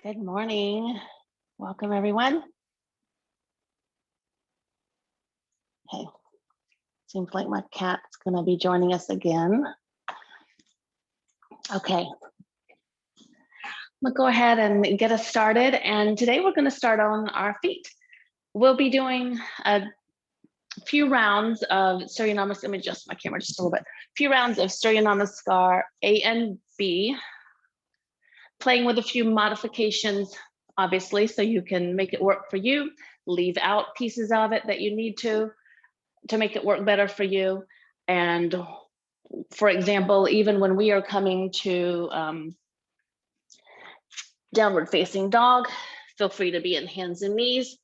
Good morning. Welcome, everyone. Okay, seems like my cat's going to be joining us again. Okay, I'm going to go ahead and get us started. And today we're going to start on our feet. We'll be doing a few rounds of Surya Namaskar. Let me adjust my camera just a little bit. A few rounds of Surya Namaskar A and B, playing with a few modifications, obviously, so you can make it work for you. Leave out pieces of it that you need to make it work better for you. And for example, even when we are coming to downward facing dog, feel free to be in hands and knees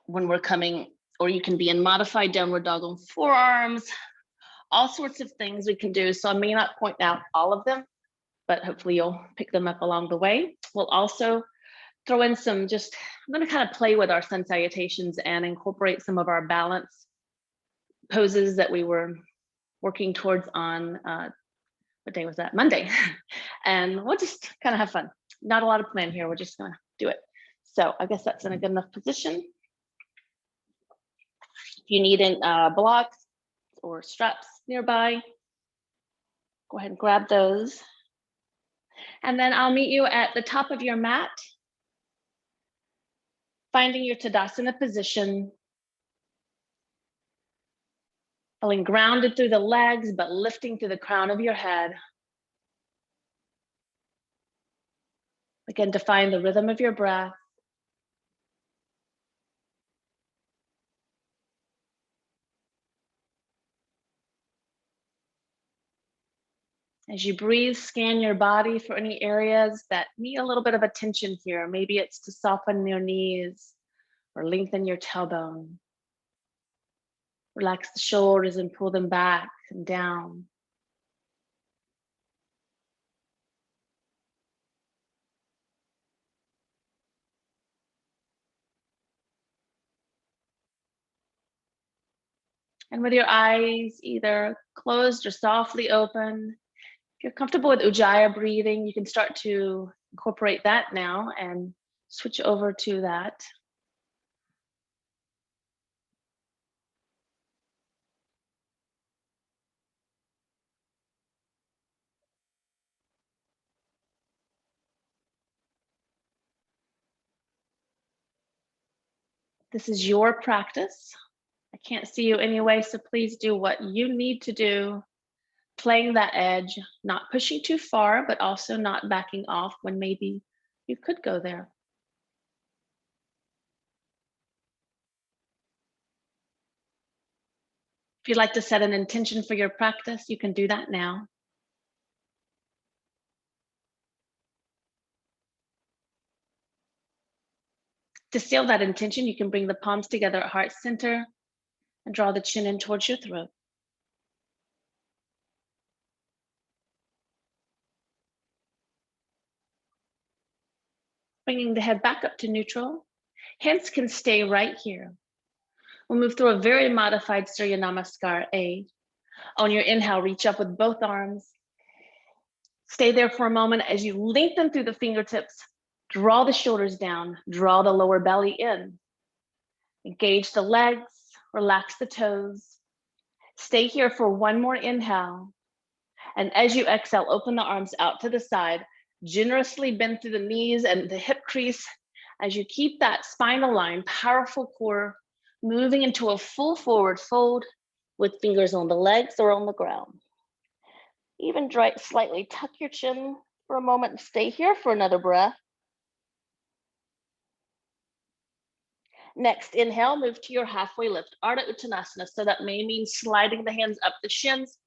when we're coming, or you can be in modified downward dog on forearms, all sorts of things we can do. So I may not point out all of them, but hopefully you'll pick them up along the way. We'll also throw in some I'm going to kind of play with our sun salutations and incorporate some of our balance poses that we were working towards on, what day was that? Monday. And we'll just kind of have fun. Not a lot of plan here. We're just going to do it. So I guess that's in a good enough position. If you need blocks or straps nearby, go ahead and grab those. And then I'll meet you at the top of your mat, finding your Tadasana position, feeling grounded through the legs, but lifting through the crown of your head. Again, to find the rhythm of your breath. As you breathe, scan your body for any areas that need a little bit of attention here. Maybe it's to soften your knees or lengthen your tailbone. Relax the shoulders and pull them back and down. And with your eyes either closed or softly open, if you're comfortable with Ujjayi breathing, you can start to incorporate that now and switch over to that. This is your practice. I can't see you anyway, so please do what you need to do, playing that edge, not pushing too far, but also not backing off when maybe you could go there. If you'd like to set an intention for your practice, you can do that now. To seal that intention, you can bring the palms together at heart center and draw the chin in towards your throat. Bringing the head back up to neutral. Hands can stay right here. We'll move through a very modified Surya Namaskar A. On your inhale, reach up with both arms. Stay there for a moment as you lengthen through the fingertips. Draw the shoulders down, draw the lower belly in. Engage the legs, relax the toes. Stay here for one more inhale. And as you exhale, open the arms out to the side. Generously bend through the knees and the hip crease as you keep that spinal line, powerful core, moving into a full forward fold with fingers on the legs or on the ground. Even slightly tuck your chin for a moment and stay here for another breath. Next, inhale, move to your halfway lift, Ardha Uttanasana. So that may mean sliding the hands up the shins.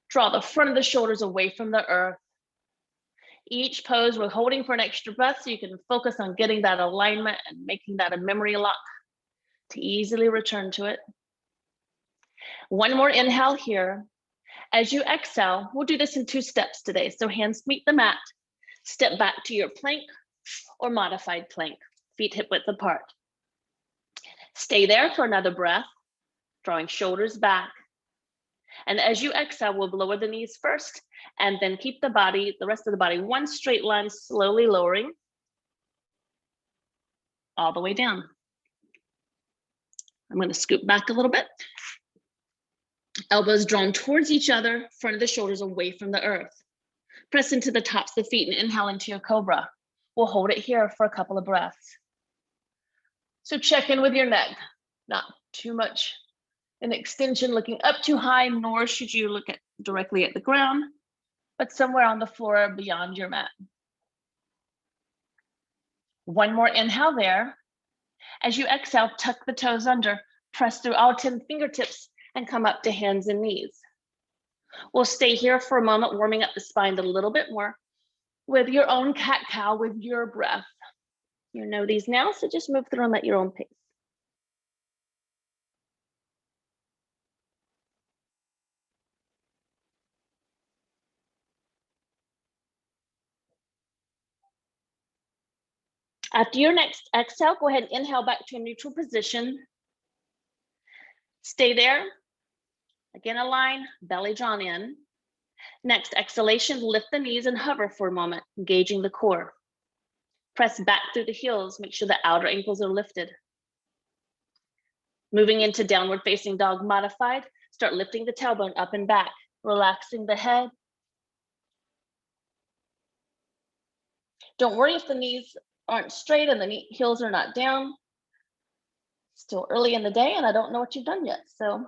Draw the front of the shoulders away from the earth. Each pose, we're holding for an extra breath so you can focus on getting that alignment and making that a memory lock to easily return to it. One more inhale here. As you exhale, we'll do this in 2 steps today. So hands meet the mat, step back to your plank or modified plank, feet hip width apart. Stay there for another breath, drawing shoulders back. And as you exhale, we'll lower the knees first and then keep the rest of the body, one straight line, slowly lowering. all the way down. I'm going to scoop back a little bit. Elbows drawn towards each other, front of the shoulders away from the earth. Press into the tops of the feet and inhale into your cobra. We'll hold it here for a couple of breaths. So check in with your neck, not too much an extension looking up too high, nor should you look directly at the ground, but somewhere on the floor beyond your mat. One more inhale there. As you exhale, tuck the toes under, press through all 10 fingertips and come up to hands and knees. We'll stay here for a moment, warming up the spine a little bit more with your own cat-cow, with your breath. You know these now, so just move through them at your own pace. After your next exhale, go ahead and inhale back to a neutral position. Stay there. Again, align, belly drawn in. Next exhalation, lift the knees and hover for a moment, engaging the core. Press back through the heels, make sure the outer ankles are lifted. Moving into downward facing dog modified, start lifting the tailbone up and back, relaxing the head. Don't worry if the knees aren't straight and the heels are not down. Still early in the day and I don't know what you've done yet. So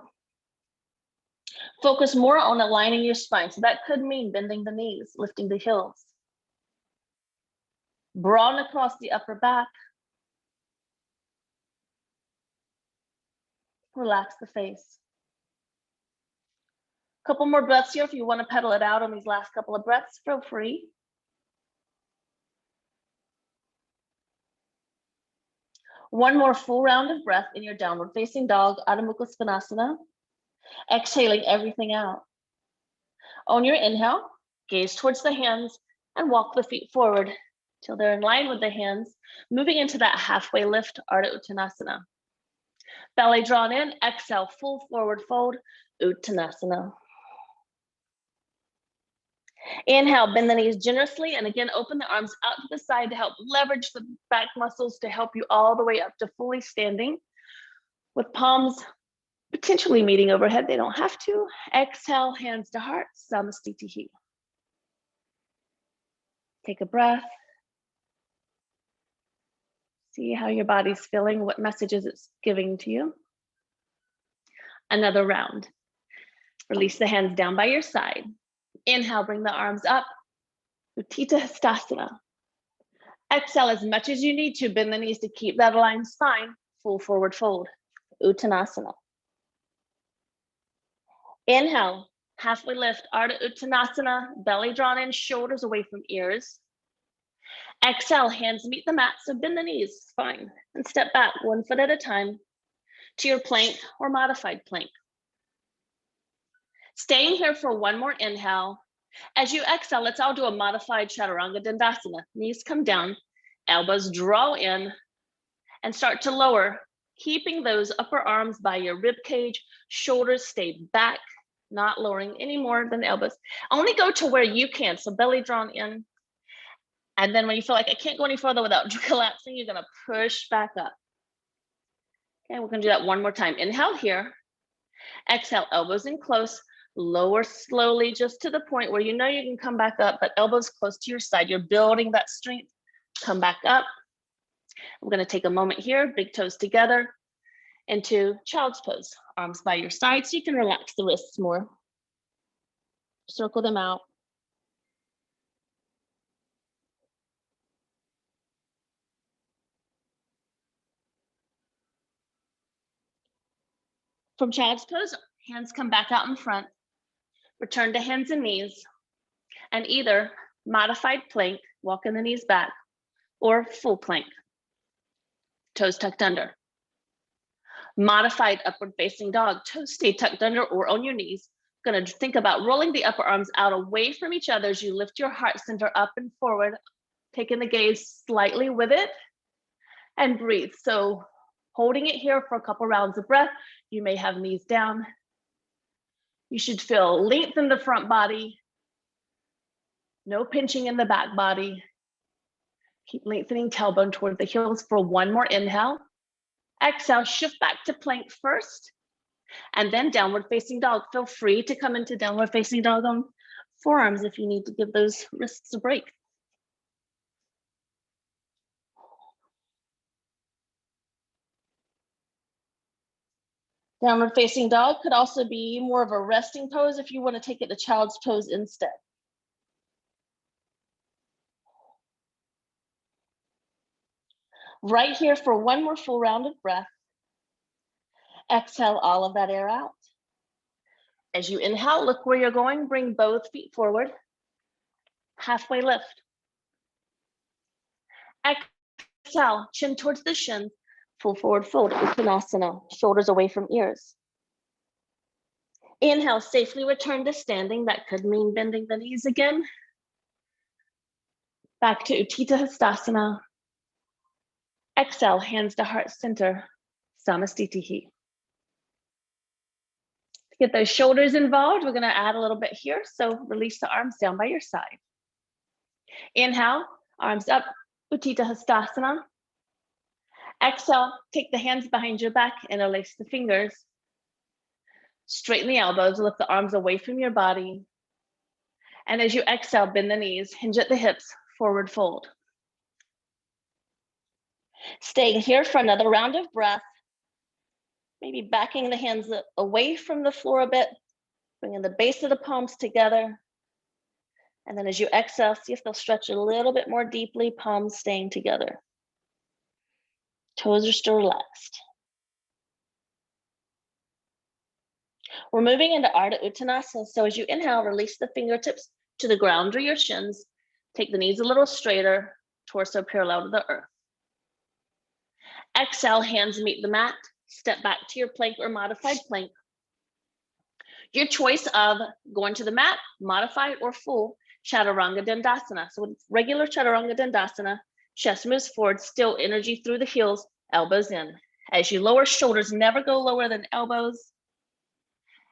focus more on aligning your spine. So that could mean bending the knees, lifting the heels. Broaden across the upper back. Relax the face. Couple more breaths here. If you want to pedal it out on these last couple of breaths, feel free. One more full round of breath in your downward facing dog, Adho Mukha Svanasana. Exhaling everything out. On your inhale, gaze towards the hands and walk the feet forward till they're in line with the hands, moving into that halfway lift, Ardha Uttanasana. Belly drawn in, exhale, full forward fold, Uttanasana. Inhale, bend the knees generously, and again, open the arms out to the side to help leverage the back muscles to help you all the way up to fully standing with palms potentially meeting overhead. They don't have to. Exhale, hands to heart, Samastitihi. Take a breath. See how your body's feeling, what messages it's giving to you. Another round. Release the hands down by your side. Inhale, bring the arms up. Utkatasana. Exhale as much as you need to. Bend the knees to keep that aligned spine. Full forward fold. Uttanasana. Inhale, halfway lift, Ardha Uttanasana, belly drawn in, shoulders away from ears. Exhale, hands meet the mat, so bend the knees, fine. And step back 1 foot at a time to your plank or modified plank. Staying here for one more inhale. As you exhale, let's all do a modified Chaturanga Dandasana. Knees come down, elbows draw in, and start to lower, keeping those upper arms by your rib cage, shoulders stay back, not lowering any more than the elbows. Only go to where you can, so belly drawn in. And then when you feel like I can't go any further without collapsing, you're gonna push back up. Okay, we're gonna do that one more time. Inhale here, exhale, elbows in close, lower slowly just to the point where you know you can come back up, but elbows close to your side. You're building that strength, come back up. I'm gonna take a moment here, big toes together into child's pose. Arms by your side so you can relax the wrists more. Circle them out. From child's pose, hands come back out in front. Return to hands and knees, and either modified plank, walking the knees back, or full plank, toes tucked under. Modified upward facing dog, toes stay tucked under or on your knees. Gonna think about rolling the upper arms out away from each other as you lift your heart center up and forward, taking the gaze slightly with it, and breathe. So holding it here for a couple rounds of breath. You may have knees down. You should feel length in the front body, no pinching in the back body, Keep lengthening tailbone toward the heels for one more inhale. Exhale, shift back to plank first, and then downward facing dog. Feel free to come into downward facing dog on forearms if you need to give those wrists a break. Downward facing dog could also be more of a resting pose if you want to take it to child's pose instead. Right here for one more full round of breath. Exhale all of that air out. As you inhale, look where you're going. Bring both feet forward. Halfway lift. Exhale, chin towards the shins. Full forward fold, Uttanasana, shoulders away from ears. Inhale, safely return to standing. That could mean bending the knees again. Back to Utkatasana. Exhale, hands to heart center, Samastitihi. To get those shoulders involved, we're gonna add a little bit here. So release the arms down by your side. Inhale, arms up, Utkatasana. Exhale, take the hands behind your back, interlace the fingers. Straighten the elbows, lift the arms away from your body. And as you exhale, bend the knees, hinge at the hips, forward fold. Staying here for another round of breath. Maybe backing the hands away from the floor a bit, bringing the base of the palms together. And then as you exhale, see if they'll stretch a little bit more deeply, palms staying together. Toes are still relaxed. We're moving into Ardha Uttanasana. So as you inhale, release the fingertips to the ground or your shins. Take the knees a little straighter, torso parallel to the earth. Exhale, hands meet the mat. Step back to your plank or modified plank. Your choice of going to the mat, modified or full Chaturanga Dandasana. So with regular Chaturanga Dandasana, chest moves forward, still energy through the heels, elbows in. As you lower, shoulders never go lower than elbows.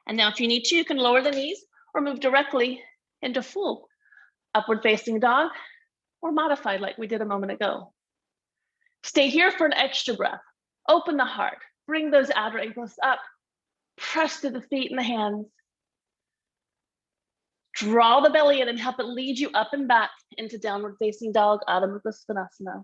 And now if you need to, you can lower the knees or move directly into full upward facing dog or modified like we did a moment ago. Stay here for an extra breath. Open the heart, bring those outer ankles up, press to the feet and the hands. Draw the belly in and help it lead you up and back into downward facing dog, Adho Mukha Svanasana.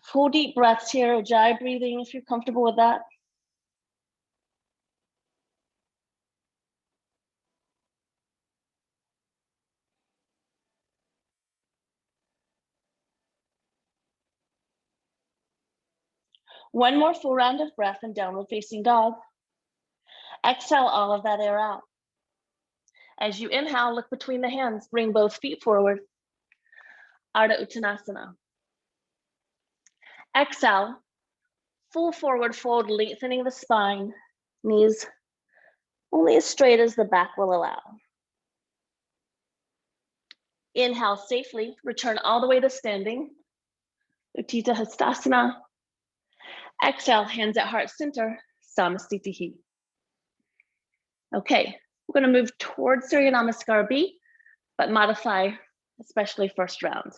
Full deep breaths here, Ujjayi breathing if you're comfortable with that. One more full round of breath and downward facing dog. Exhale all of that air out. As you inhale, look between the hands, bring both feet forward. Ardha Uttanasana. Exhale, full forward fold, lengthening the spine, knees only as straight as the back will allow. Inhale safely, return all the way to standing. Utkatasana. Exhale, hands at heart center, Samastitihi. Okay, we're gonna move towards Surya Namaskar B, but modify, especially first round.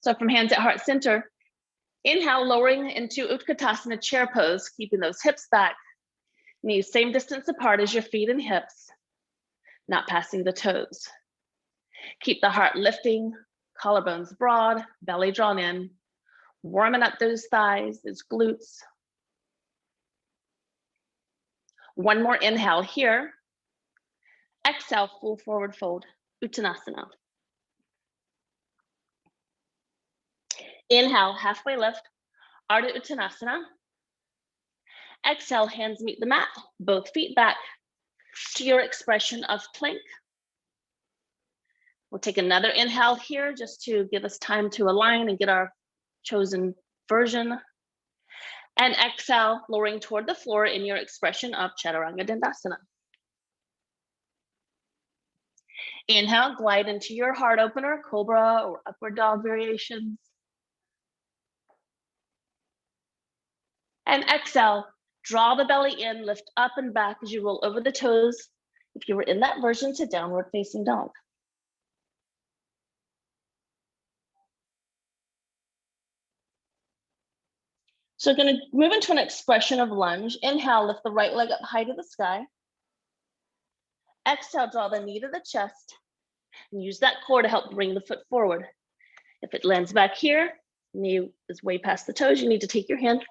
So from hands at heart center, inhale, lowering into Utkatasana chair pose, keeping those hips back, knees same distance apart as your feet and hips, not passing the toes. Keep the heart lifting, collarbones broad, belly drawn in, warming up those thighs, those glutes. One more inhale here. Exhale, full forward fold, Uttanasana. Inhale, halfway lift, Ardha Uttanasana. Exhale, hands meet the mat, both feet back to your expression of plank. We'll take another inhale here just to give us time to align and get our chosen version. And exhale, lowering toward the floor in your expression of Chaturanga Dandasana. Inhale, glide into your heart opener, cobra or upward dog variations. And exhale, Draw the belly in, lift up and back as you roll over the toes. If you were in that version, to downward facing dog. So we're going to move into an expression of lunge. Inhale, lift the right leg up high to the sky. Exhale, draw the knee to the chest and use that core to help bring the foot forward. If it lands back here, knee is way past the toes, you need to take your hand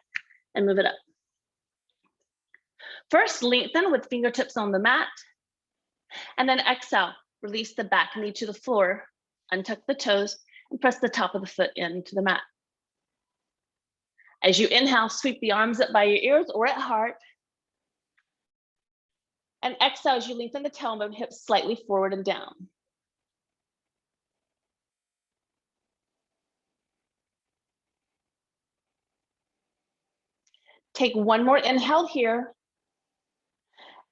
and move it up. First, lengthen with fingertips on the mat, and then exhale, release the back knee to the floor, untuck the toes, and press the top of the foot into the mat. As you inhale, sweep the arms up by your ears or at heart. And exhale as you lengthen the tailbone, hips slightly forward and down. Take one more inhale here.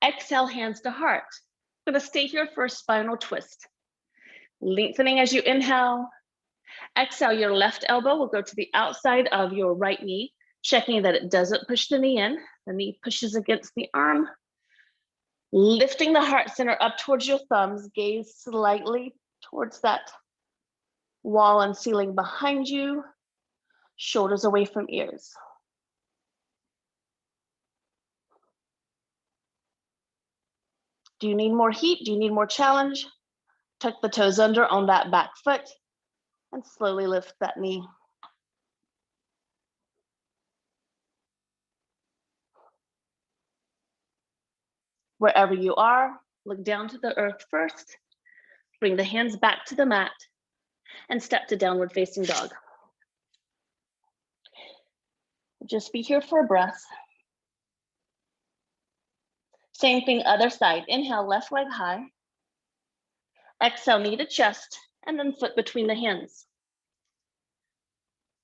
Exhale, hands to heart. I'm going to stay here for a spinal twist. Lengthening as you inhale. Exhale, your left elbow will go to the outside of your right knee, checking that it doesn't push the knee in. The knee pushes against the arm. Lifting the heart center up towards your thumbs, gaze slightly towards that wall and ceiling behind you, shoulders away from ears. Do you need more heat? Do you need more challenge? Tuck the toes under on that back foot and slowly lift that knee. Wherever you are, look down to the earth first. Bring the hands back to the mat and step to downward facing dog. Just be here for a breath. Same thing, other side. Inhale, left leg high. Exhale, knee to chest, and then foot between the hands.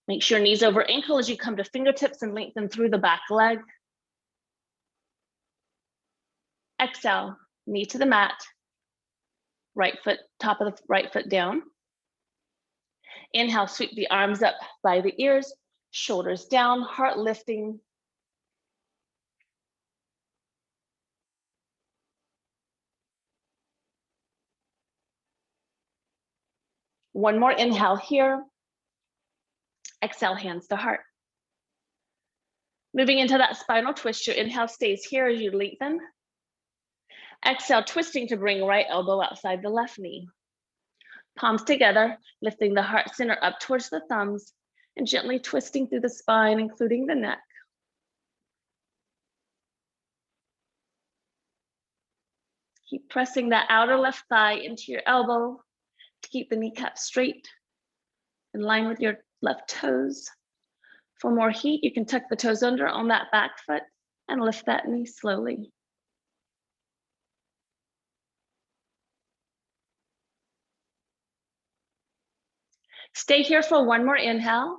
Make sure knees over ankle as you come to fingertips and lengthen through the back leg. Exhale, knee to the mat. Right foot, top of the right foot down. Inhale, sweep the arms up by the ears, shoulders down, heart lifting. One more inhale here. Exhale, hands to heart. Moving into that spinal twist, your inhale stays here as you lengthen. Exhale, twisting to bring right elbow outside the left knee. Palms together, lifting the heart center up towards the thumbs and gently twisting through the spine, including the neck. Keep pressing that outer left thigh into your elbow to keep the kneecap straight, in line with your left toes. For more heat, you can tuck the toes under on that back foot and lift that knee slowly. Stay here for one more inhale.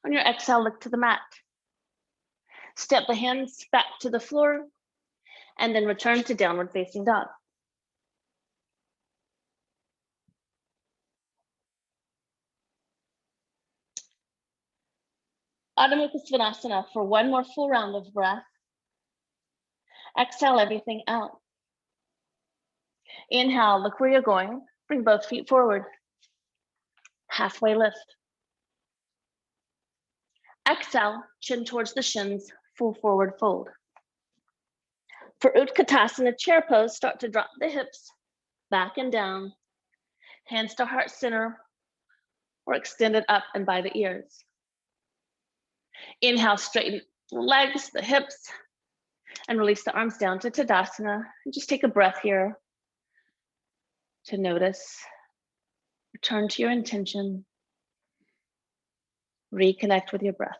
On your exhale, look to the mat. Step the hands back to the floor and then return to downward facing dog. Uttanasana for one more full round of breath. Exhale everything out. Inhale, look where you're going. Bring both feet forward. Halfway lift. Exhale, chin towards the shins, full forward fold. For Utkatasana chair pose, start to drop the hips back and down, hands to heart center, or extend it up and by the ears. Inhale, straighten the legs, the hips, and release the arms down to Tadasana. And just take a breath here to notice. Return to your intention. Reconnect with your breath.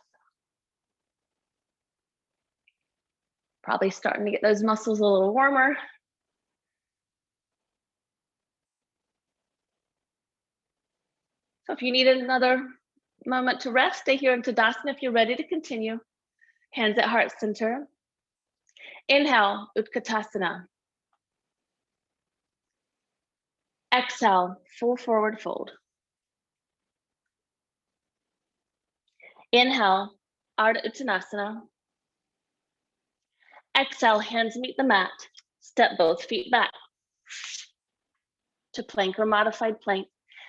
Probably starting to get those muscles a little warmer. So if you need another moment to rest, stay here in Tadasana if you're ready to continue. Hands at heart center. Inhale, Utkatasana. Exhale, full forward fold. Inhale, Ardha Uttanasana. Exhale, hands meet the mat. Step both feet back to plank or modified plank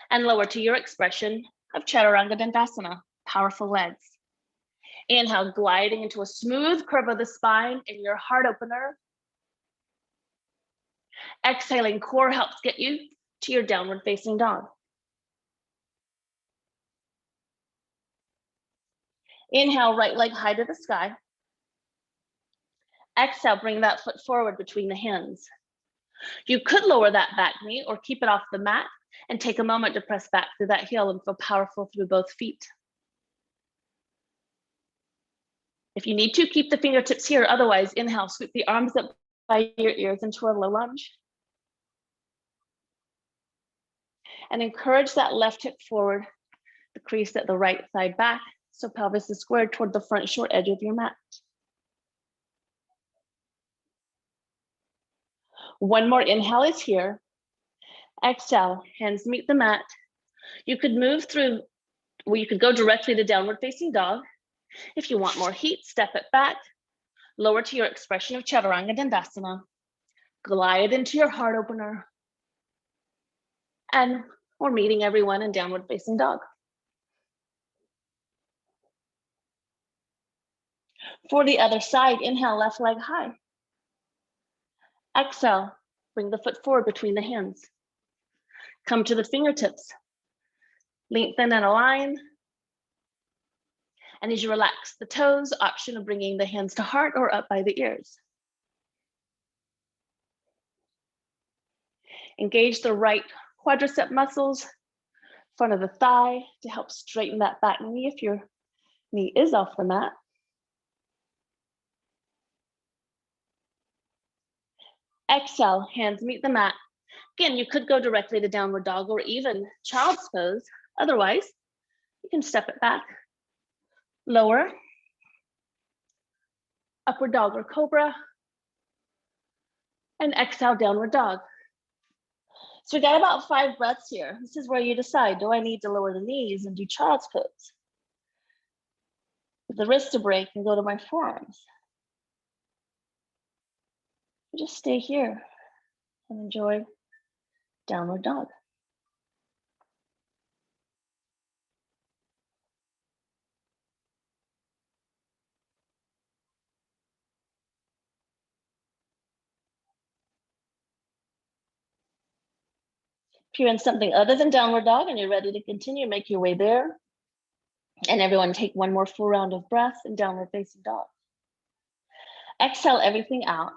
and lower to your expression of Chaturanga Dandasana, powerful legs. Inhale, gliding into a smooth curve of the spine in your heart opener. Exhaling, core helps get you to your downward facing dog. Inhale, right leg high to the sky. Exhale, bring that foot forward between the hands. You could lower that back knee or keep it off the mat and take a moment to press back through that heel and feel powerful through both feet. If you need to, keep the fingertips here. Otherwise, inhale, sweep the arms up by your ears into a low lunge. And encourage that left hip forward, the crease at the right side back, so pelvis is squared toward the front short edge of your mat. One more inhale is here. Exhale, hands meet the mat. You could move through, well, you could go directly to downward facing dog. If you want more heat, step it back, lower to your expression of Chaturanga Dandasana, glide into your heart opener, and we're meeting everyone in downward facing dog. For the other side, inhale, left leg high. Exhale, bring the foot forward between the hands. Come to the fingertips, lengthen and align. And as you relax the toes, option of bringing the hands to heart or up by the ears. Engage the right quadricep muscles, front of the thigh, to help straighten that back knee if your knee is off the mat. Exhale, hands meet the mat. Again, you could go directly to downward dog or even child's pose. Otherwise, you can step it back, lower, upward dog or cobra, and exhale, downward dog. So we got about 5 breaths here. This is where you decide, do I need to lower the knees and do child's pose? With the wrist to break and go to my forearms. Just stay here and enjoy downward dog. If you're in something other than downward dog and you're ready to continue, make your way there. And everyone take one more full round of breath in downward facing dog. Exhale everything out.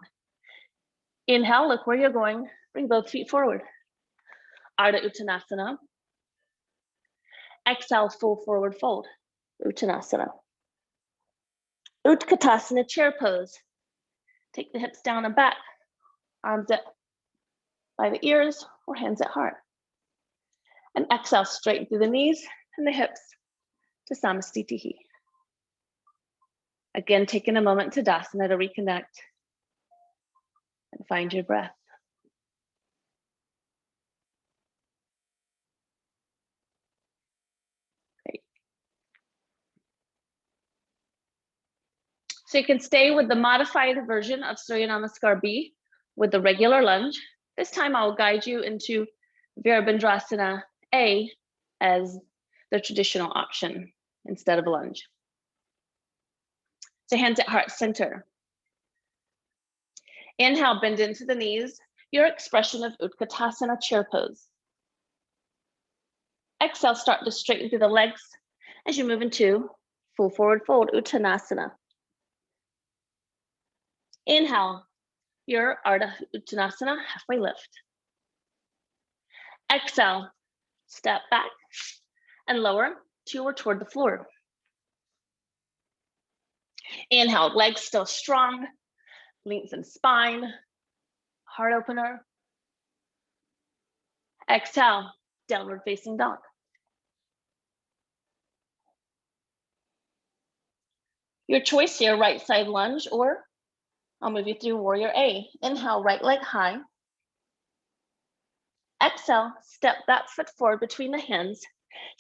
Inhale, look where you're going. Bring both feet forward. Ardha Uttanasana. Exhale, full forward fold. Uttanasana. Utkatasana, chair pose. Take the hips down and back. Arms up by the ears or hands at heart. And exhale, straighten through the knees and the hips to Samastitihi. Again, taking a moment to Tadasana to reconnect and find your breath. Great. So you can stay with the modified version of Surya Namaskar B with the regular lunge. This time I'll guide you into Virabhadrasana A as the traditional option instead of lunge. So hands at heart center. Inhale, bend into the knees, your expression of Utkatasana, chair pose. Exhale, start to straighten through the legs as you move into full forward fold, Uttanasana. Inhale, your Ardha Uttanasana, halfway lift. Exhale, step back and lower to or toward the floor. Inhale, legs still strong, lengthen spine, heart opener. Exhale, downward facing dog. Your choice here, right side lunge, or I'll move you through warrior A. Inhale, right leg high. Exhale, step that foot forward between the hands,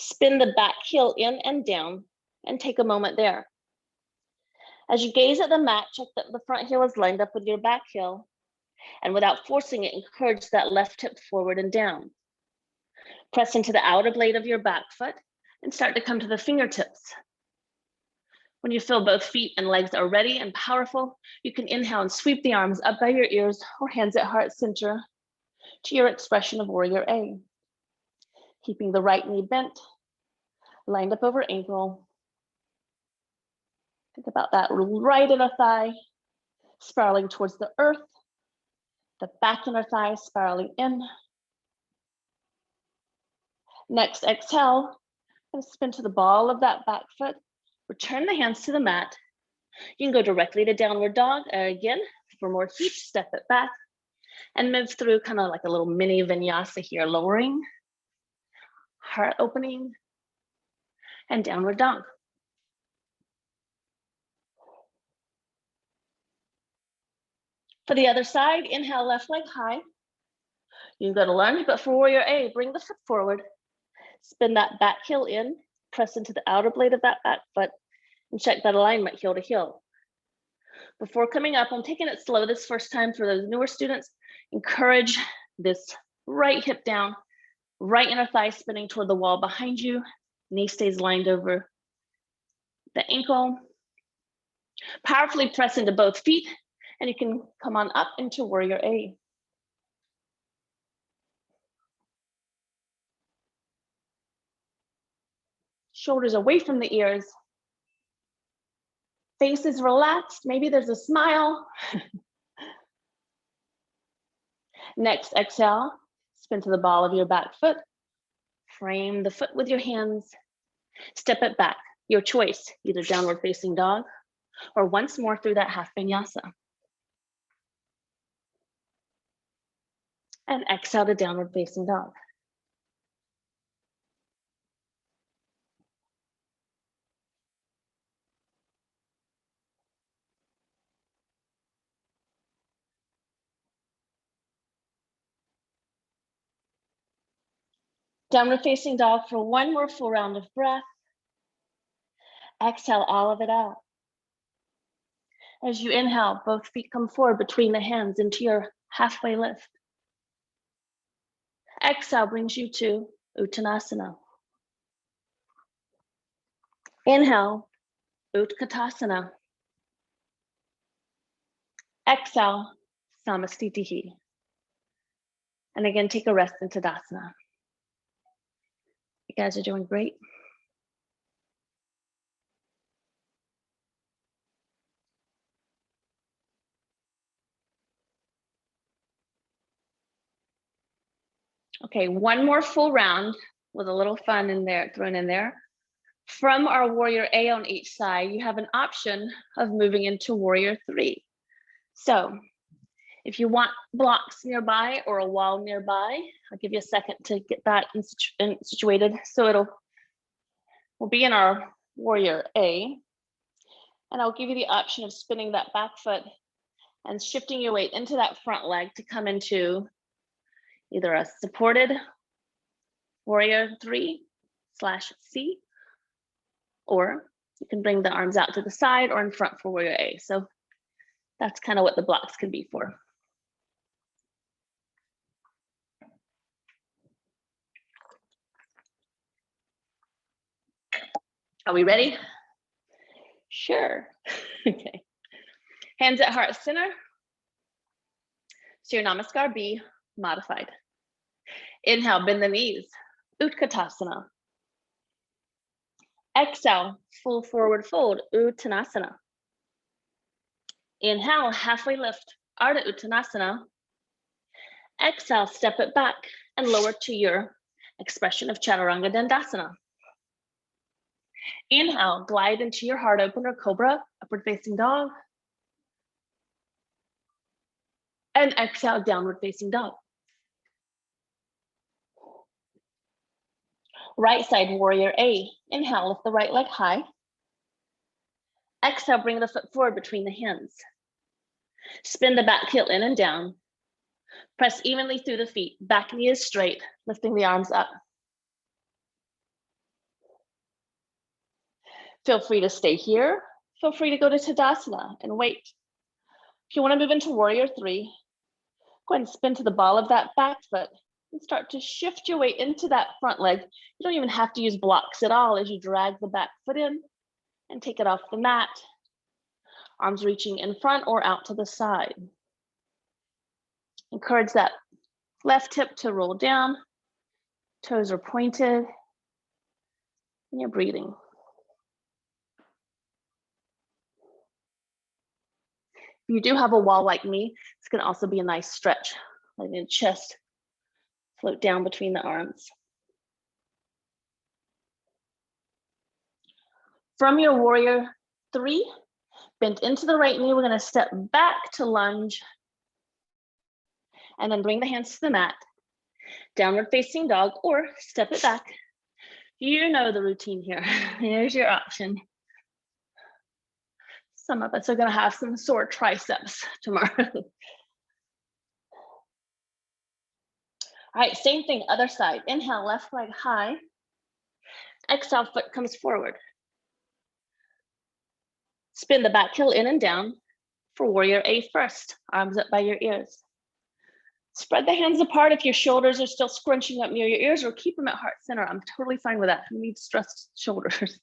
spin the back heel in and down, and take a moment there. As you gaze at the mat, check that the front heel is lined up with your back heel. And without forcing it, encourage that left hip forward and down. Press into the outer blade of your back foot and start to come to the fingertips. When you feel both feet and legs are ready and powerful, you can inhale and sweep the arms up by your ears or hands at heart center to your expression of Warrior A. Keeping the right knee bent, lined up over ankle. Think about that right inner thigh spiraling towards the earth, the back inner thigh spiraling in. Next, exhale, and spin to the ball of that back foot. Return the hands to the mat. You can go directly to downward dog. Again, for more heat, step it back and move through kind of like a little mini vinyasa here, lowering, heart opening, and downward dog. For the other side, inhale, left leg high. You can go to lunge, but for Warrior A, bring the foot forward. Spin that back heel in, press into the outer blade of that back foot, and check that alignment heel to heel. Before coming up, I'm taking it slow this first time for those newer students. Encourage this right hip down, right inner thigh spinning toward the wall behind you. Knee stays lined over the ankle. Powerfully press into both feet, and you can come on up into Warrior A. Shoulders away from the ears. Face is relaxed. Maybe there's a smile. Next, exhale, spin to the ball of your back foot. Frame the foot with your hands. Step it back. Your choice, either downward facing dog or once more through that half vinyasa. And exhale to downward facing dog. Downward facing dog for one more full round of breath. Exhale all of it out. As you inhale, both feet come forward between the hands into your halfway lift. Exhale brings you to Uttanasana. Inhale, Utkatasana. Exhale, Samastitihi. And again, take a rest in Tadasana. You guys are doing great. Okay, one more full round with a little fun in there, thrown in there. From our Warrior A on each side, you have an option of moving into Warrior 3. So if you want blocks nearby or a wall nearby, I'll give you a second to get that situated. So we'll be in our Warrior A, and I'll give you the option of spinning that back foot and shifting your weight into that front leg to come into either a supported Warrior 3/C, or you can bring the arms out to the side or in front for Warrior A. So that's kind of what the blocks can be for. Are we ready? Sure. Okay. Hands at heart center. Surya Namaskar B, modified. Inhale, bend the knees, Utkatasana. Exhale, full forward fold, Uttanasana. Inhale, halfway lift, Ardha Uttanasana. Exhale, step it back and lower to your expression of Chaturanga Dandasana. Inhale, glide into your heart opener, Cobra, upward facing dog. And exhale, downward facing dog. Right side Warrior A. Inhale, lift the right leg high. Exhale, bring the foot forward between the hands. Spin the back heel in and down. Press evenly through the feet. Back knee is straight, lifting the arms up. Feel free to stay here. feel free to go to Tadasana and wait. If you want to move into Warrior 3, go ahead and spin to the ball of that back foot and start to shift your weight into that front leg. You don't even have to use blocks at all as you drag the back foot in and take it off the mat. Arms reaching in front or out to the side. Encourage that left hip to roll down. Toes are pointed. And you're breathing. If you do have a wall like me, it's going to also be a nice stretch. Letting the chest float down between the arms. From your Warrior 3, bend into the right knee. We're going to step back to lunge. And then bring the hands to the mat. Downward facing dog or step it back. You know the routine here. Here's your option. Some of us are going to have some sore triceps tomorrow. All right, same thing, other side. Inhale, left leg high. Exhale, foot comes forward. Spin the back heel in and down for Warrior A first. Arms up by your ears. Spread the hands apart if your shoulders are still scrunching up near your ears, or keep them at heart center. I'm totally fine with that. Who needs stressed shoulders?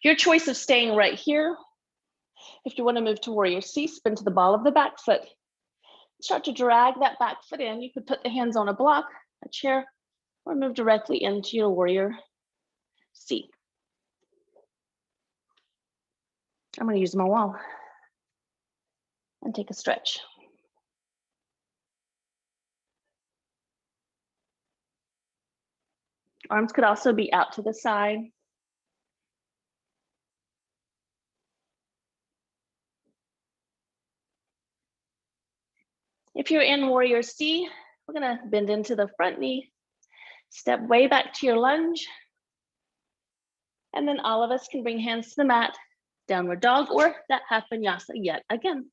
Your choice of staying right here. If you want to move to Warrior C, spin to the ball of the back foot. Start to drag that back foot in. You could put the hands on a block, a chair, or move directly into your Warrior C. I'm going to use my wall and take a stretch. Arms could also be out to the side. If you're in Warrior C, we're gonna bend into the front knee, step way back to your lunge, and then all of us can bring hands to the mat, downward dog, or that half vinyasa yet again.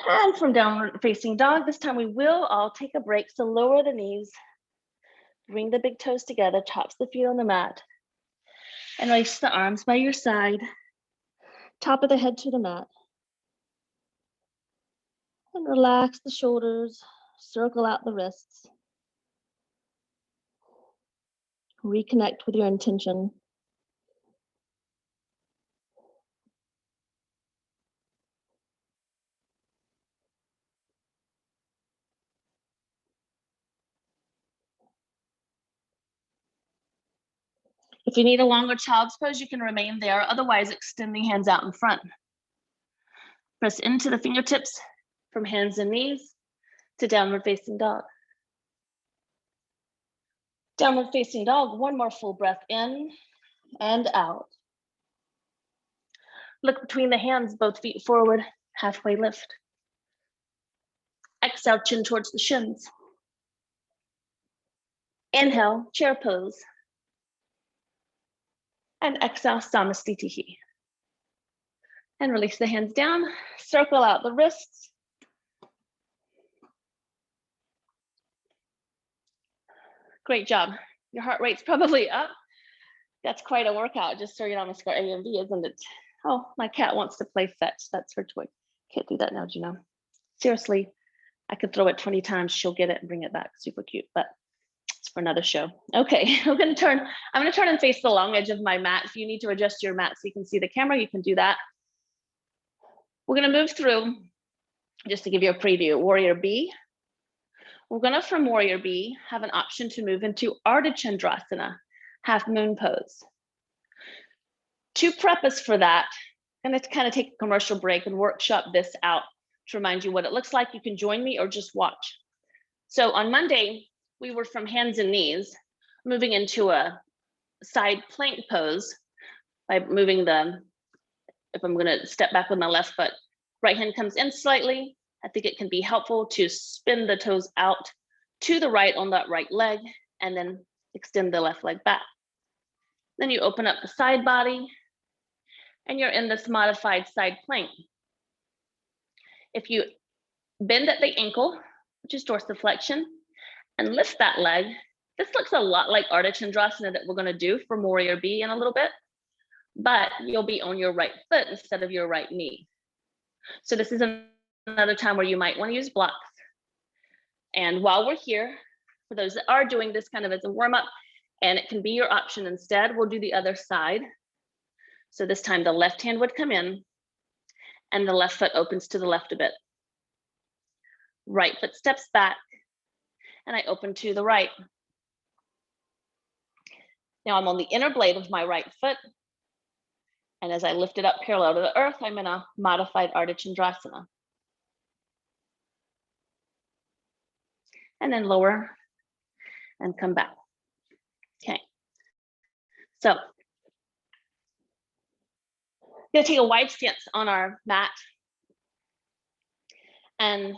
And from downward facing dog, this time we will all take a break. So lower the knees, bring the big toes together, tops the feet on the mat, and release the arms by your side, top of the head to the mat. And relax the shoulders, circle out the wrists. Reconnect with your intention. If you need a longer child's pose, you can remain there. Otherwise, extend the hands out in front. Press into the fingertips from hands and knees to downward facing dog. Downward facing dog, one more full breath in and out. Look between the hands, both feet forward, halfway lift. Exhale, chin towards the shins. Inhale, chair pose. And exhale, Samastitihi. And release the hands down, circle out the wrists. Great job. Your heart rate's probably up. That's quite a workout, just Surya Namaskar A and B, isn't it? Oh, my cat wants to play fetch. That's her toy. Can't do that now, do you know? Seriously, I could throw it 20 times. She'll get it and bring it back. Super cute, but it's for another show. Okay, I'm gonna turn and face the long edge of my mat. If you need to adjust your mat so you can see the camera, you can do that. We're gonna move through, just to give you a preview, Warrior B. We're gonna, from Warrior B, have an option to move into Ardha Chandrasana, half moon pose. To prep us for that, I'm gonna kind of take a commercial break and workshop this out to remind you what it looks like. You can join me or just watch. So on Monday, we were from hands and knees, moving into a side plank pose by moving if I'm gonna step back with my left foot, right hand comes in slightly. I think it can be helpful to spin the toes out to the right on that right leg and then extend the left leg back. Then you open up the side body and you're in this modified side plank. If you bend at the ankle, which is dorsiflexion, and lift that leg. This looks a lot like Ardha Chandrasana that we're going to do for Warrior B in a little bit, but you'll be on your right foot instead of your right knee. So this is another time where you might want to use blocks. And while we're here, for those that are doing this kind of as a warm-up, and it can be your option instead, we'll do the other side. So this time the left hand would come in and the left foot opens to the left a bit. Right foot steps back and I open to the right. Now I'm on the inner blade of my right foot. And as I lift it up parallel to the earth, I'm in a modified Ardha Chandrasana. And then lower and come back. Okay. So I'm gonna take a wide stance on our mat. And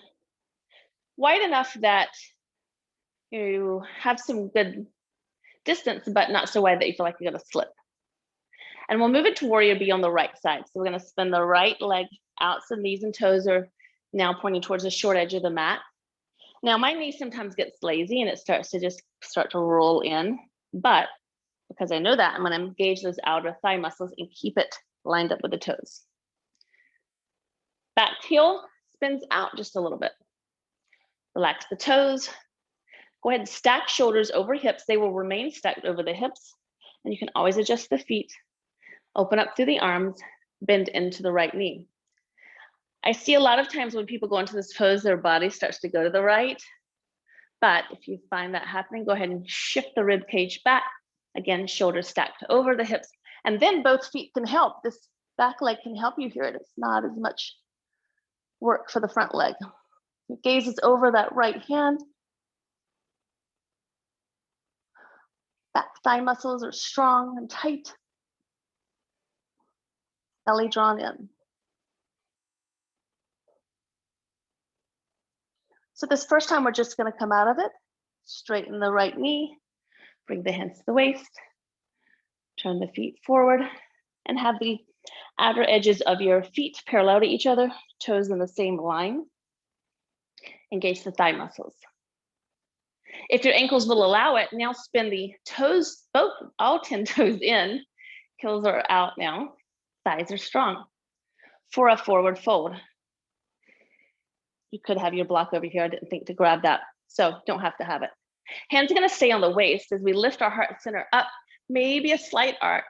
wide enough that you have some good distance, but not so wide that you feel like you're gonna slip. And we'll move it to Warrior B on the right side. So we're gonna spin the right leg out, so knees and toes are now pointing towards the short edge of the mat. Now my knee sometimes gets lazy and it starts to roll in, but because I know that, I'm gonna engage those outer thigh muscles and keep it lined up with the toes. Back heel spins out just a little bit. Relax the toes. Go ahead and stack shoulders over hips. They will remain stacked over the hips. And you can always adjust the feet. Open up through the arms, bend into the right knee. I see a lot of times when people go into this pose, their body starts to go to the right. But if you find that happening, go ahead and shift the rib cage back. Again, shoulders stacked over the hips. And then both feet can help. This back leg can help you here. It's not as much work for the front leg. Your gaze is over that right hand. Back thigh muscles are strong and tight. Belly drawn in. So this first time, we're just going to come out of it. Straighten the right knee. Bring the hands to the waist. Turn the feet forward. And have the outer edges of your feet parallel to each other. Toes in the same line. Engage the thigh muscles. If your ankles will allow it, now spin the toes, all 10 toes in. Heels are out now. Thighs are strong. For a forward fold. You could have your block over here. I didn't think to grab that, so don't have to have it. Hands are going to stay on the waist as we lift our heart center up, maybe a slight arch.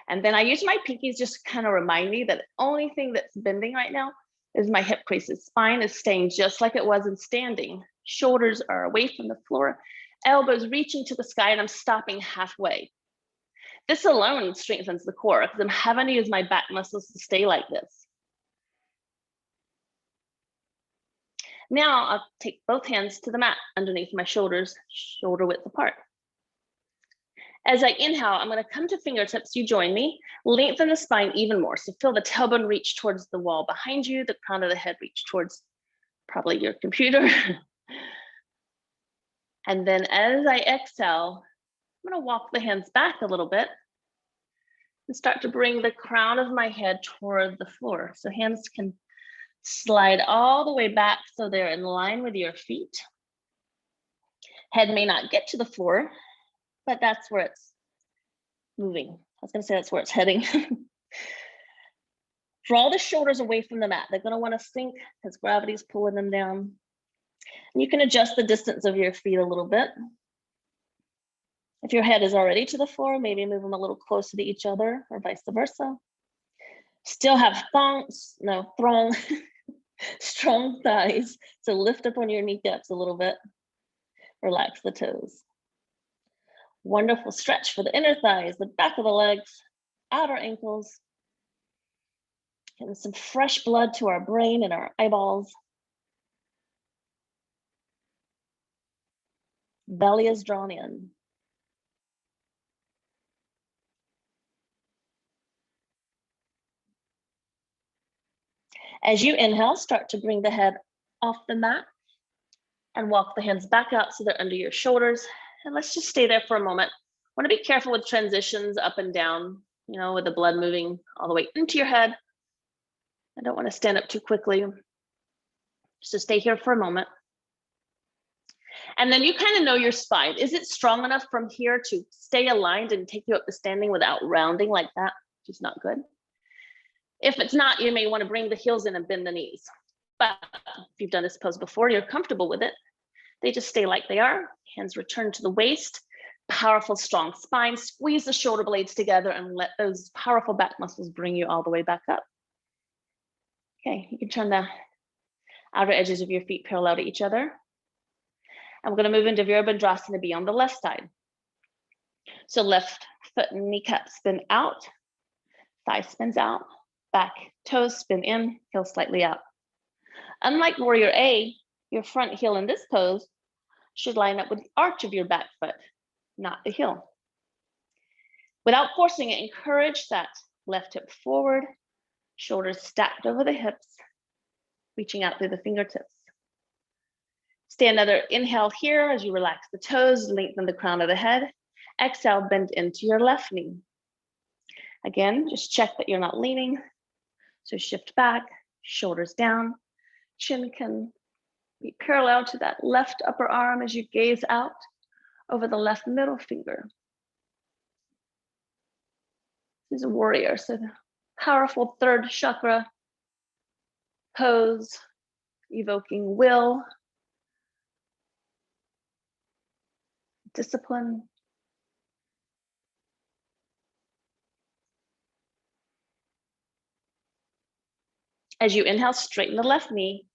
And then I use my pinkies just to kind of remind me that the only thing that's bending right now is my hip creases. Spine is staying just like it was in standing. Shoulders are away from the floor, elbows reaching to the sky, and I'm stopping halfway. This alone strengthens the core because I'm having to use my back muscles to stay like this. Now I'll take both hands to the mat underneath my shoulders, shoulder width apart. As I inhale, I'm going to come to fingertips. You join me. Lengthen the spine even more. So feel the tailbone reach towards the wall behind you, the crown of the head reach towards probably your computer. And then as I exhale, I'm going to walk the hands back a little bit and start to bring the crown of my head toward the floor. So hands can slide all the way back so they're in line with your feet. Head may not get to the floor, but that's where it's moving. I was going to say that's where it's heading. Draw the shoulders away from the mat. They're going to want to sink because gravity's pulling them down. And you can adjust the distance of your feet a little bit. If your head is already to the floor, maybe move them a little closer to each other or vice versa. Still have strong thighs. So lift up on your kneecaps a little bit. Relax the toes. Wonderful stretch for the inner thighs, the back of the legs, outer ankles. Getting some fresh blood to our brain and our eyeballs. Belly is drawn in. As you inhale, start to bring the head off the mat and walk the hands back out so they're under your shoulders. And let's just stay there for a moment. I want to be careful with transitions up and down, with the blood moving all the way into your head. I don't want to stand up too quickly. Just to stay here for a moment. And then you kind of know your spine. Is it strong enough from here to stay aligned and take you up to standing without rounding like that, which is not good? If it's not, you may want to bring the heels in and bend the knees. But if you've done this pose before, you're comfortable with it, they just stay like they are. Hands return to the waist. Powerful, strong spine. Squeeze the shoulder blades together and let those powerful back muscles bring you all the way back up. Okay, you can turn the outer edges of your feet parallel to each other. And we're going to move into Virabhadrasana to be on the left side. So left foot and kneecap spin out, thigh spins out, back toes spin in, heel slightly out. Unlike Warrior A, your front heel in this pose should line up with the arch of your back foot, not the heel. Without forcing it, encourage that left hip forward, shoulders stacked over the hips, reaching out through the fingertips. Stay another inhale here as you relax the toes, lengthen the crown of the head. Exhale, bend into your left knee. Again, just check that you're not leaning. So shift back, shoulders down. Chin can be parallel to that left upper arm as you gaze out over the left middle finger. This is a warrior, so the powerful third chakra pose, evoking will, discipline. As you inhale, straighten the left knee,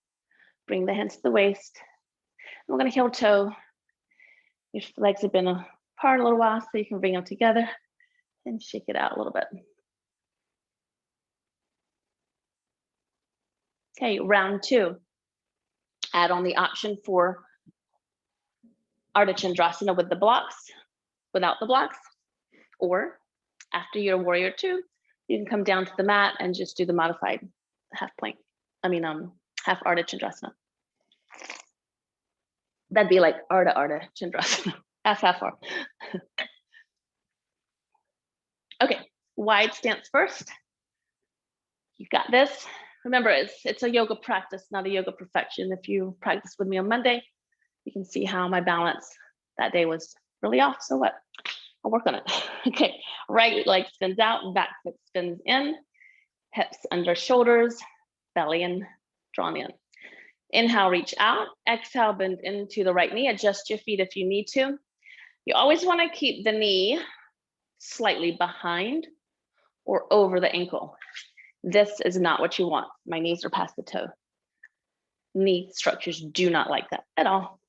bring the hands to the waist. We're going to heel toe. Your legs have been apart a little while, so you can bring them together and shake it out a little bit. Okay, round two. Add on the option for Ardha Chandrasana with the blocks, without the blocks, or after your warrior two, you can come down to the mat and just do the modified half plank. Half Ardha Chandrasana. That'd be like Ardha Chandrasana, half arm. Okay, wide stance first. You got this. Remember, it's a yoga practice, not a yoga perfection. If you practice with me on Monday, you can see how my balance that day was really off. So what? I'll work on it. Okay, right leg spins out, back foot spins in, hips under shoulders, belly in, drawn in. Inhale, reach out. Exhale, bend into the right knee. Adjust your feet if you need to. You always want to keep the knee slightly behind or over the ankle. This is not what you want. My knees are past the toe. Knee structures do not like that at all.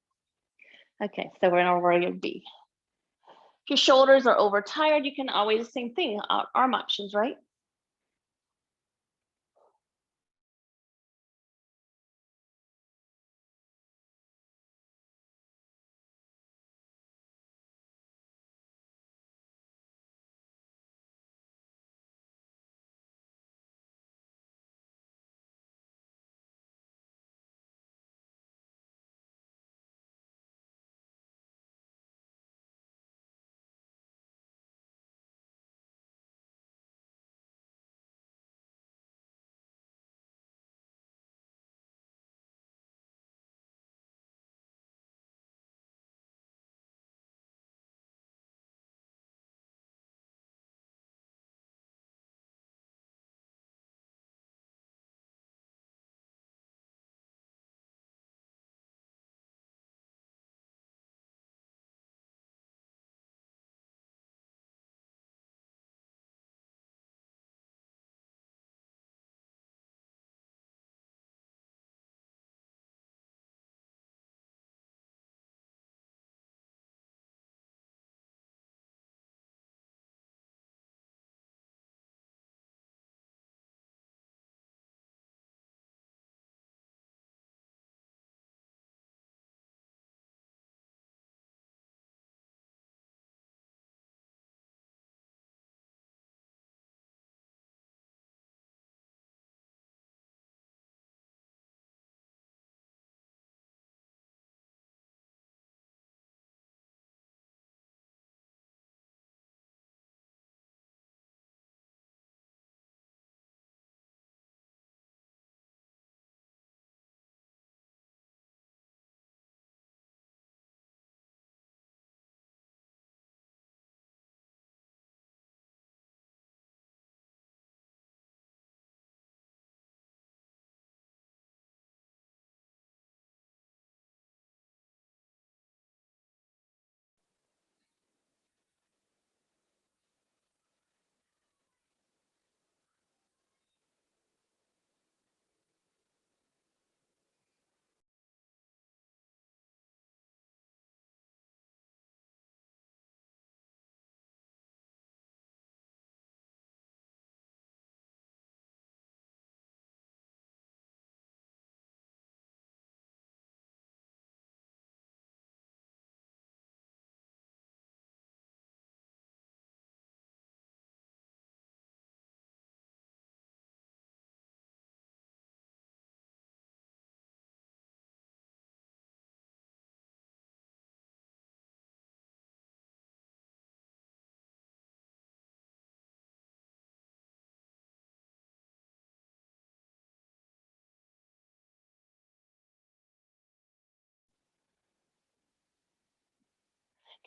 Okay, so we're in our warrior B. If your shoulders are overtired, you can always, same thing, arm options, right?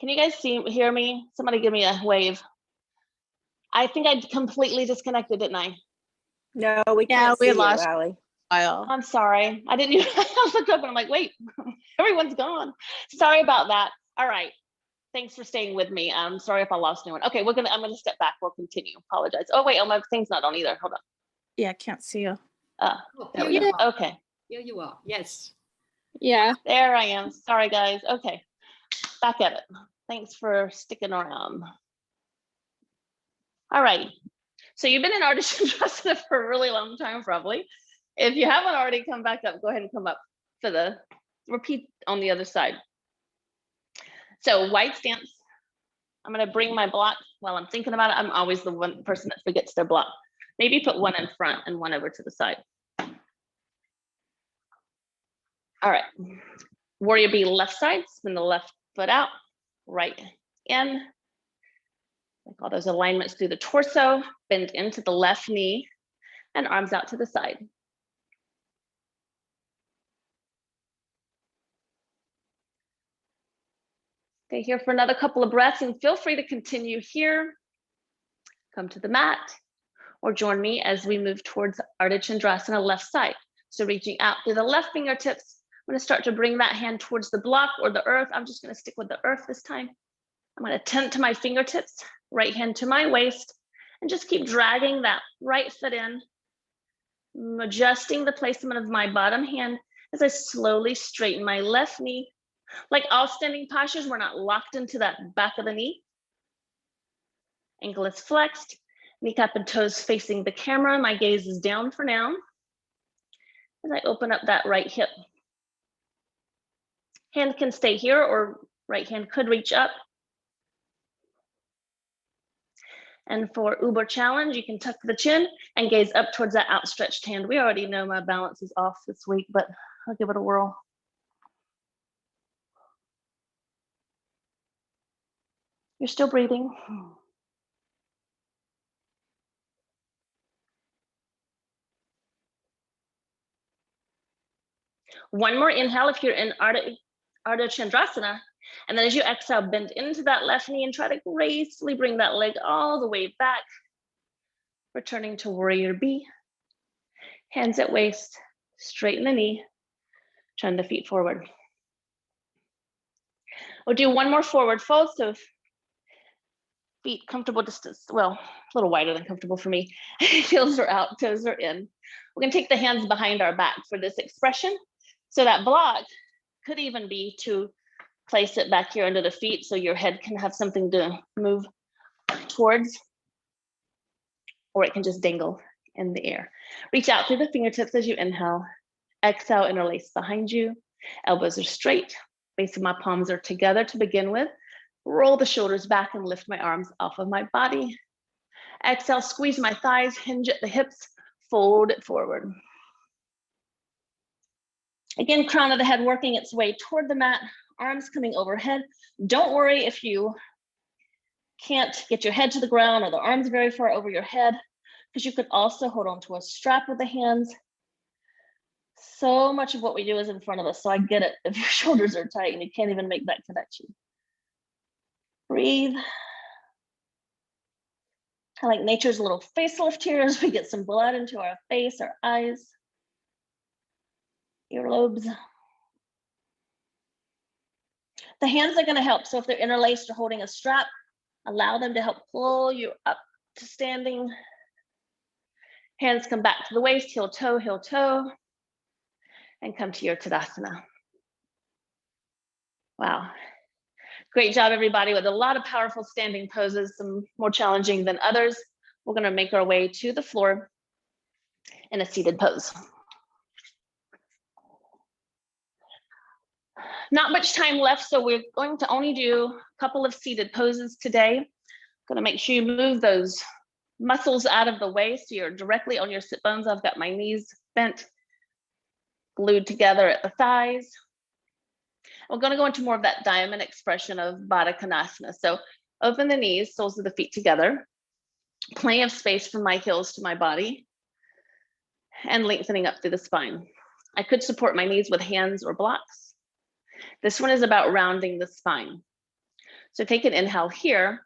Can you guys hear me? Somebody give me a wave. I think I completely disconnected, didn't I? No, we can't see lost you, Allie. I'm sorry. I didn't even, I looked up and I'm like, wait, everyone's gone. Sorry about that. All right. Thanks for staying with me. I'm sorry if I lost anyone. Okay, I'm gonna step back. We'll continue. Apologize. Oh wait, my thing's not on either. Hold on. Yeah, can't see you. There we go. Okay. Here you are. Yes. Yeah. There I am. Sorry guys. Okay. Back at it. Thanks for sticking around. All right. So you've been in Ardha Chandrasana for a really long time, probably. If you haven't already come back up, go ahead and come up for the repeat on the other side. So wide stance. I'm going to bring my block while I'm thinking about it. I'm always the one person that forgets their block. Maybe put one in front and one over to the side. All right. Warrior B left side, spin the left foot out, right in. Like all those alignments through the torso, bend into the left knee and arms out to the side. Stay here for another couple of breaths and feel free to continue here. Come to the mat or join me as we move towards Ardha Chandrasana left side. So reaching out through the left fingertips, I'm going to start to bring that hand towards the block or the earth. I'm just going to stick with the earth this time. I'm going to tent to my fingertips, right hand to my waist, and just keep dragging that right foot in, adjusting the placement of my bottom hand as I slowly straighten my left knee. Like all standing postures, we're not locked into that back of the knee. Ankle is flexed, kneecap and toes facing the camera. My gaze is down for now as I open up that right hip. Hand can stay here or right hand could reach up. And for Uber challenge, you can tuck the chin and gaze up towards that outstretched hand. We already know my balance is off this week, but I'll give it a whirl. You're still breathing. One more inhale if you're in Ardha Chandrasana. And then as you exhale, bend into that left knee and try to gracefully bring that leg all the way back. Returning to Warrior B. Hands at waist, straighten the knee, turn the feet forward. We'll do one more forward fold. So feet comfortable distance, well, a little wider than comfortable for me. Heels are out, toes are in. We're gonna take the hands behind our back for this expression. So that block could even be to place it back here under the feet so your head can have something to move towards, or it can just dangle in the air. Reach out through the fingertips as you inhale. Exhale, interlace behind you. Elbows are straight. Base of my palms are together to begin with. Roll the shoulders back and lift my arms off of my body. Exhale, squeeze my thighs, hinge at the hips, fold it forward. Again, crown of the head working its way toward the mat, arms coming overhead. Don't worry if you can't get your head to the ground or the arms very far over your head, because you could also hold on to a strap with the hands. So much of what we do is in front of us, so I get it if your shoulders are tight and you can't even make that connection. Breathe. Kind of like nature's little facelift here as we get some blood into our face, our eyes, earlobes. The hands are going to help. So if they're interlaced or holding a strap, allow them to help pull you up to standing. Hands come back to the waist, heel toe, and come to your Tadasana. Wow. Great job, everybody, with a lot of powerful standing poses, some more challenging than others. We're going to make our way to the floor in a seated pose. Not much time left, so we're going to only do a couple of seated poses today. Going to make sure you move those muscles out of the way so you're directly on your sit bones. I've got my knees bent, glued together at the thighs. We're going to go into more of that diamond expression of Baddha Konasana. So open the knees, soles of the feet together. Plenty of space from my heels to my body, and lengthening up through the spine. I could support my knees with hands or blocks. This one is about rounding the spine. So take an inhale here.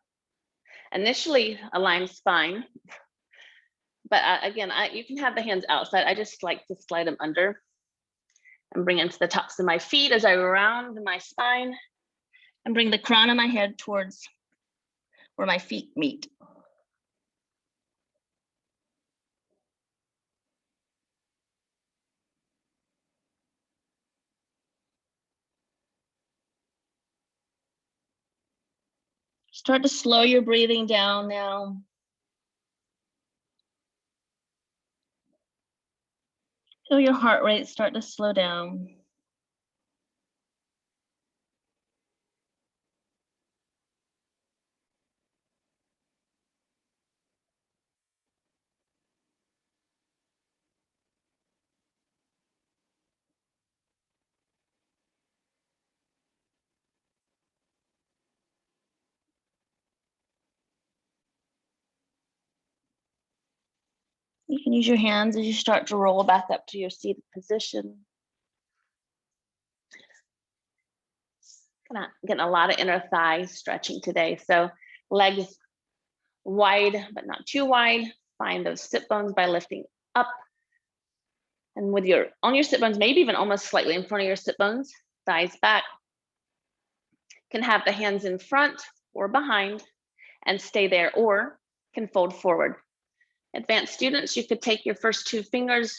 Initially align spine, but again, you can have the hands outside. I just like to slide them under and bring into the tops of my feet as I round my spine and bring the crown of my head towards where my feet meet. Start to slow your breathing down now. Feel your heart rate start to slow down. You can use your hands as you start to roll back up to your seated position. Getting a lot of inner thigh stretching today. So legs wide, but not too wide. Find those sit bones by lifting up. And with on your sit bones, maybe even almost slightly in front of your sit bones, thighs back. Can have the hands in front or behind and stay there, or can fold forward. Advanced students, you could take your first 2 fingers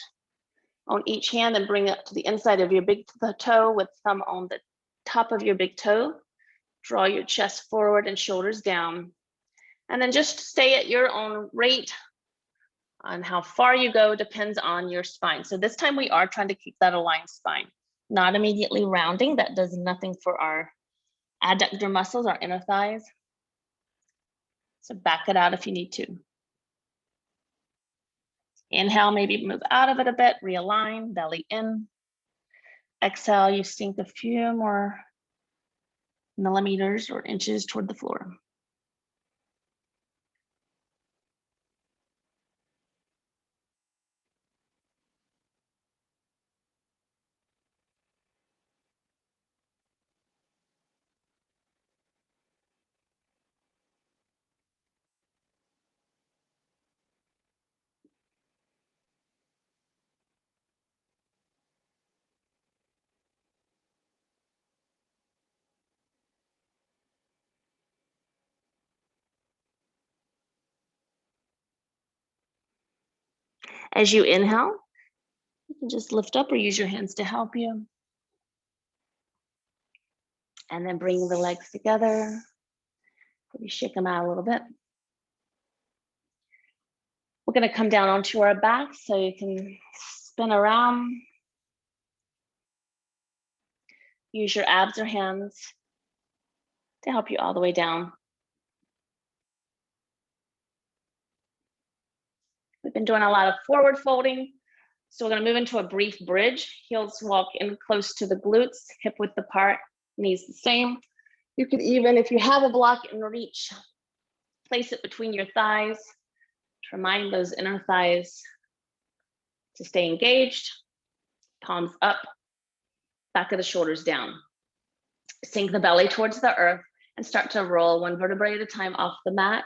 on each hand and bring it to the inside of your big toe with thumb on the top of your big toe. Draw your chest forward and shoulders down. And then just stay at your own rate. On how far you go depends on your spine. So this time we are trying to keep that aligned spine, not immediately rounding. That does nothing for our adductor muscles, our inner thighs. So back it out if you need to. Inhale, maybe move out of it a bit, realign, belly in. Exhale, you sink a few more millimeters or inches toward the floor. As you inhale, you can just lift up or use your hands to help you. And then bring the legs together. Maybe shake them out a little bit. We're going to come down onto our back so you can spin around. Use your abs or hands to help you all the way down. We've been doing a lot of forward folding. So we're going to move into a brief bridge. Heels walk in close to the glutes, hip width apart, knees the same. You could even, if you have a block in reach, place it between your thighs to remind those inner thighs to stay engaged. Palms up, back of the shoulders down. Sink the belly towards the earth and start to roll 1 vertebrae at a time off the mat.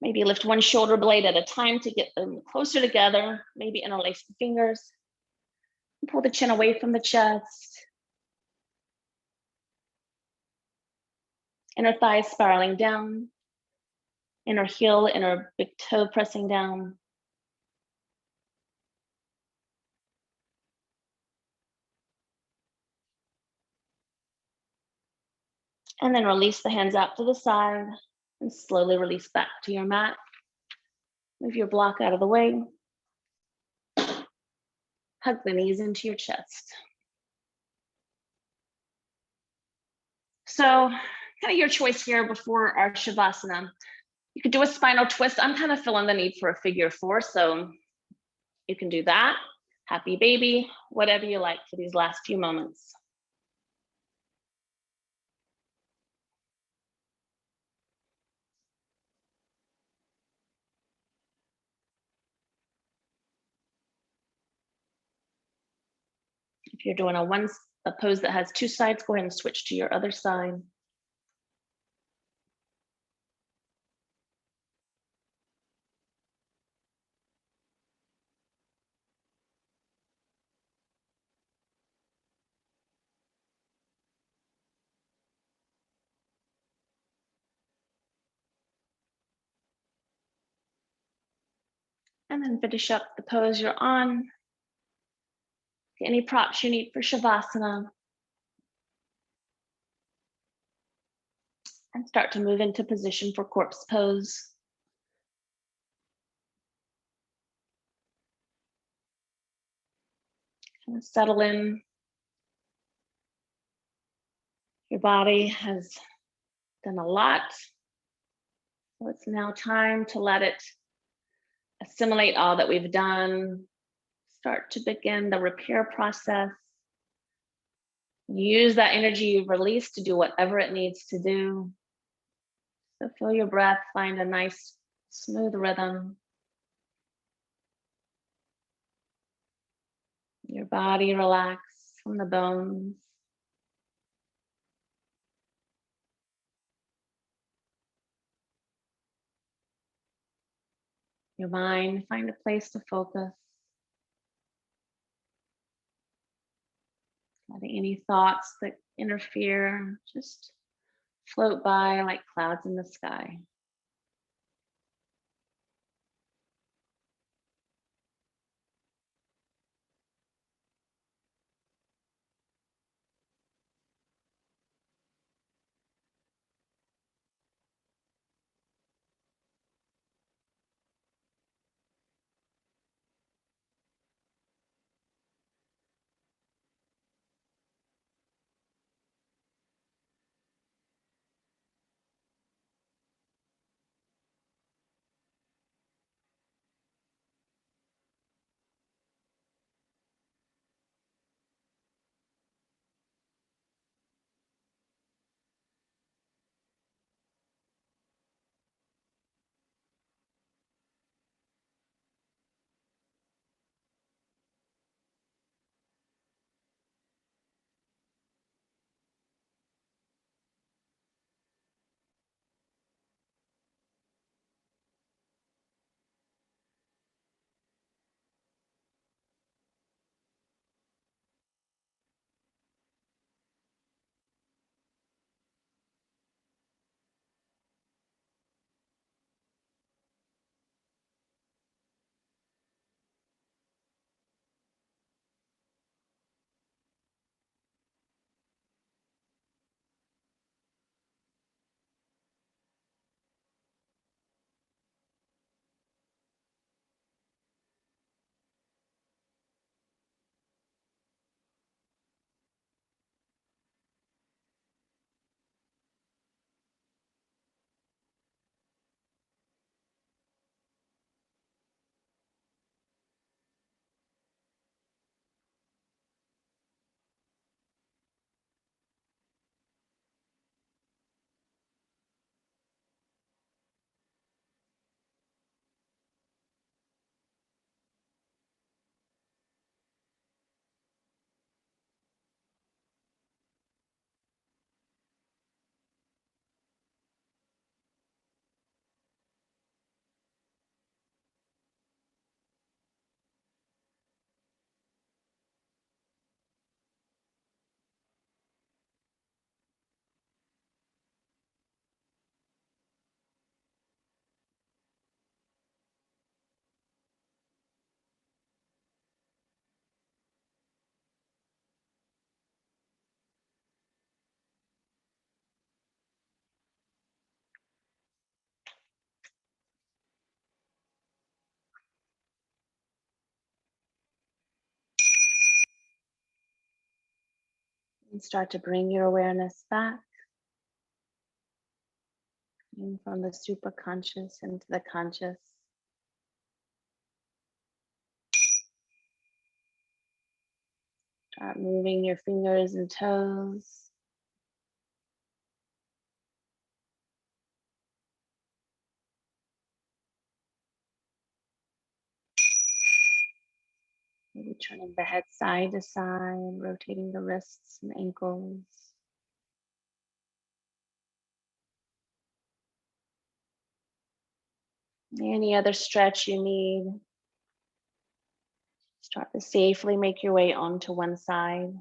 Maybe lift 1 shoulder blade at a time to get them closer together. Maybe interlace the fingers. Pull the chin away from the chest. Inner thighs spiraling down. Inner heel, inner big toe pressing down. And then release the hands out to the side and slowly release back to your mat. Move your block out of the way. Hug the knees into your chest. So kind of your choice here before our Shavasana. You could do a spinal twist. I'm kind of feeling the need for a figure 4, so you can do that. Happy baby, whatever you like for these last few moments. If If you're doing a pose that has two sides, go ahead and switch to your other side. And then finish up the pose you're on. Get any props you need for Shavasana. And start to move into position for corpse pose. Kind of settle in. Your body has done a lot. So it's now time to let it assimilate all that we've done. Start to begin the repair process. Use that energy you've released to do whatever it needs to do. So feel your breath, find a nice, smooth rhythm. Your body relax from the bones. Your mind, find a place to focus. Letting any thoughts that interfere just float by like clouds in the sky. And start to bring your awareness back in from the superconscious into the conscious. Start moving your fingers and toes. Maybe turning the head side to side, rotating the wrists and ankles. Any other stretch you need. Start to safely make your way onto one side.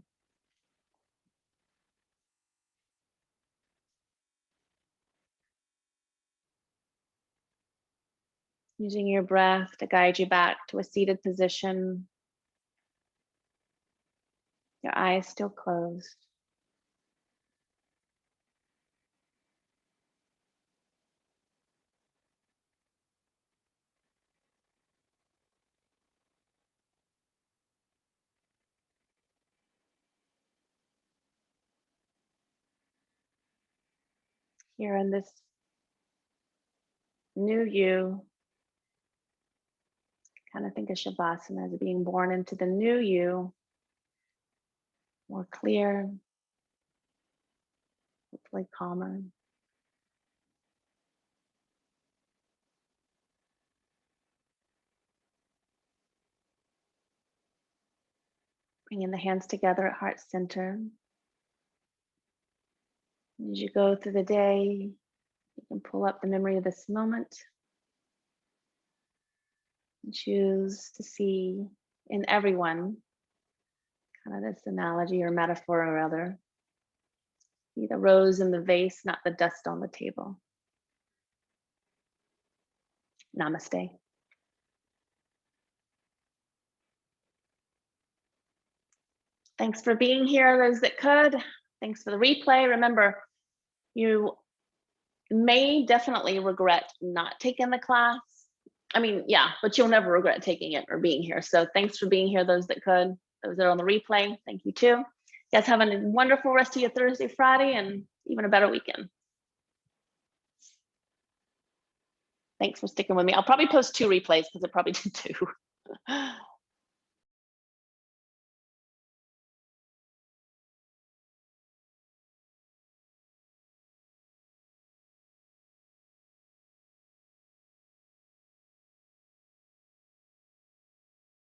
Using your breath to guide you back to a seated position. Your eyes still closed. Here in this new you, kind of think of Shavasana as being born into the new you, more clear, hopefully calmer. Bringing the hands together at heart center. As you go through the day, you can pull up the memory of this moment and choose to see in everyone kind of this analogy or metaphor or other. See the rose in the vase, not the dust on the table. Namaste. Thanks for being here, those that could. Thanks for the replay. Remember, you may definitely regret not taking the class. I mean, yeah, but you'll never regret taking it or being here. So thanks for being here, those that could. Those that are on the replay, thank you too. You guys have a wonderful rest of your Thursday, Friday, and even a better weekend. Thanks for sticking with me. I'll probably post 2 replays because I probably did 2.